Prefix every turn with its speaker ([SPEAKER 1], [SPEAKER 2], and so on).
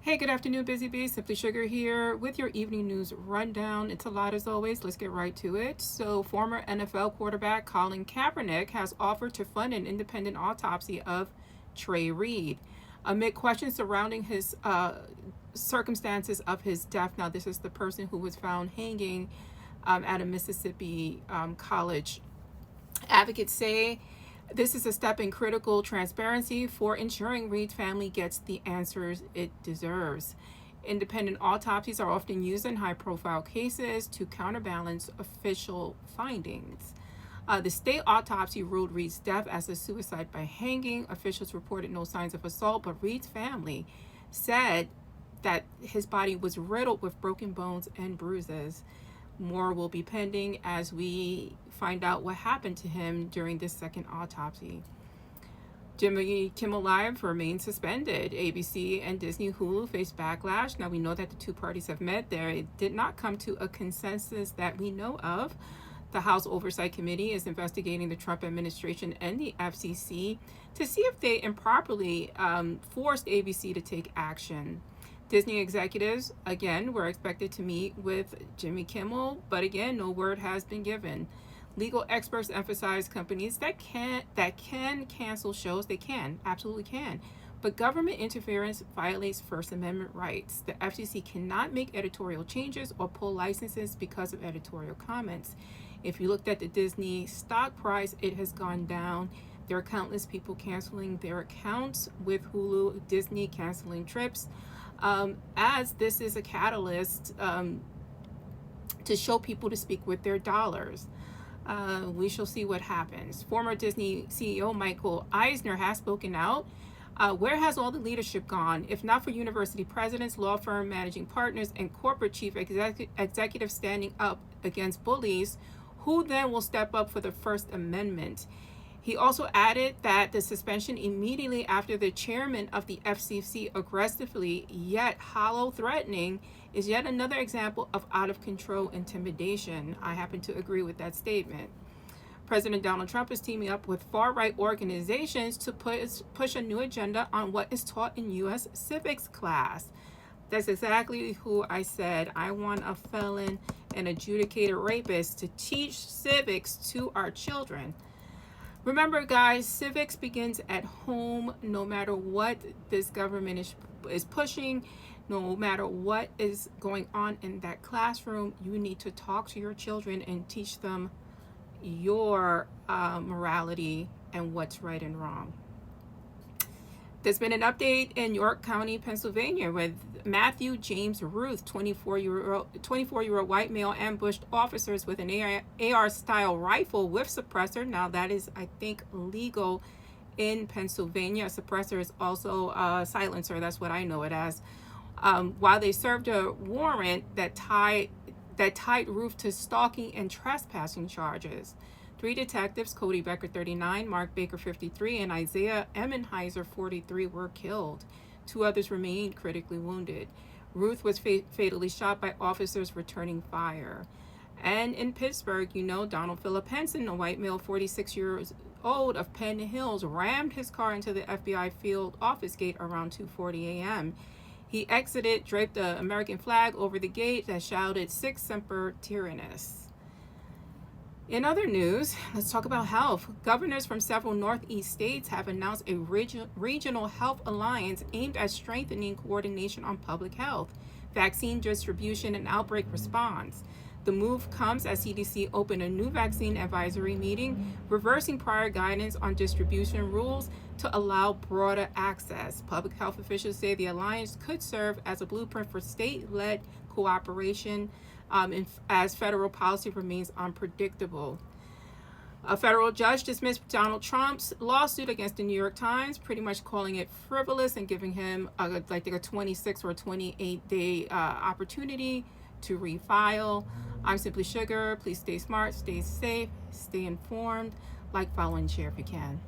[SPEAKER 1] Hey, good afternoon, Busy Bee. Simply Sugar here with your evening news rundown. It's a lot as always. Let's get right to it. So, former NFL quarterback Colin Kaepernick has offered to fund an independent autopsy of Trey Reed amid questions surrounding his circumstances of his death. Now, this is the person who was found hanging at a Mississippi college. Advocates say this is a step in critical transparency for ensuring Reed's family gets the answers it deserves. Independent autopsies are often used in high-profile cases to counterbalance official findings. The state autopsy ruled Reed's death as a suicide by hanging. Officials reported no signs of assault, but Reed's family said that his body was riddled with broken bones and bruises. More will be pending as we find out what happened to him during this second autopsy. Jimmy Kimmel Live remains suspended. ABC and Disney Hulu face backlash. Now we know that the two parties have met. They did not come to a consensus that we know of. The House Oversight Committee is investigating the Trump administration and the FCC to see if they improperly forced ABC to take action. Disney executives, again, were expected to meet with Jimmy Kimmel, but again, no word has been given. Legal experts emphasize companies that can cancel shows. They absolutely can. But government interference violates First Amendment rights. The FCC cannot make editorial changes or pull licenses because of editorial comments. If you looked at the Disney stock price, it has gone down. There are countless people canceling their accounts with Hulu, Disney canceling trips. As this is a catalyst to show people to speak with their dollars. We shall see what happens. Former Disney CEO Michael Eisner has spoken out. Where has all the leadership gone? If not for university presidents, law firm managing partners, and corporate chief executives standing up against bullies, who then will step up for the First Amendment? He also added that the suspension immediately after the chairman of the FCC aggressively yet hollow threatening is yet another example of out-of-control intimidation. I happen to agree with that statement. President Donald Trump is teaming up with far-right organizations to push a new agenda on what is taught in U.S. civics class. That's exactly who I said. I want a felon and adjudicated rapist to teach civics to our children. Remember, guys, civics begins at home. No matter what this government is pushing, no matter what is going on in that classroom, you need to talk to your children and teach them your morality and what's right and wrong. There's been an update in York County, Pennsylvania, with Matthew James Ruth, 24-year-old white male, ambushed officers with an AR-style rifle with suppressor. Now, that is, I think, legal in Pennsylvania. A suppressor is also a silencer. That's what I know it as. While they served a warrant that tied Ruth to stalking and trespassing charges. 3 detectives, Cody Becker, 39, Mark Baker, 53, and Isaiah Emmenheiser, 43, were killed. 2 others remained critically wounded. Ruth was fatally shot by officers returning fire. And in Pittsburgh, Donald Philip Henson, a white male, 46 years old, of Penn Hills, rammed his car into the FBI field office gate around 2:40 a.m. He exited, draped the American flag over the gate that shouted, "Sic Semper Tyrannis." In other news, let's talk about health. Governors from several Northeast states have announced a regional health alliance aimed at strengthening coordination on public health, vaccine distribution, and outbreak response. The move comes as CDC opened a new vaccine advisory meeting, reversing prior guidance on distribution rules to allow broader access. Public health officials say the alliance could serve as a blueprint for state-led cooperation as federal policy remains unpredictable. A federal judge dismissed Donald Trump's lawsuit against the New York Times, pretty much calling it frivolous and giving him a 26 or 28-day opportunity to refile. I'm Simply Sugar. Please stay smart, stay safe, stay informed. Like, follow, and share if you can.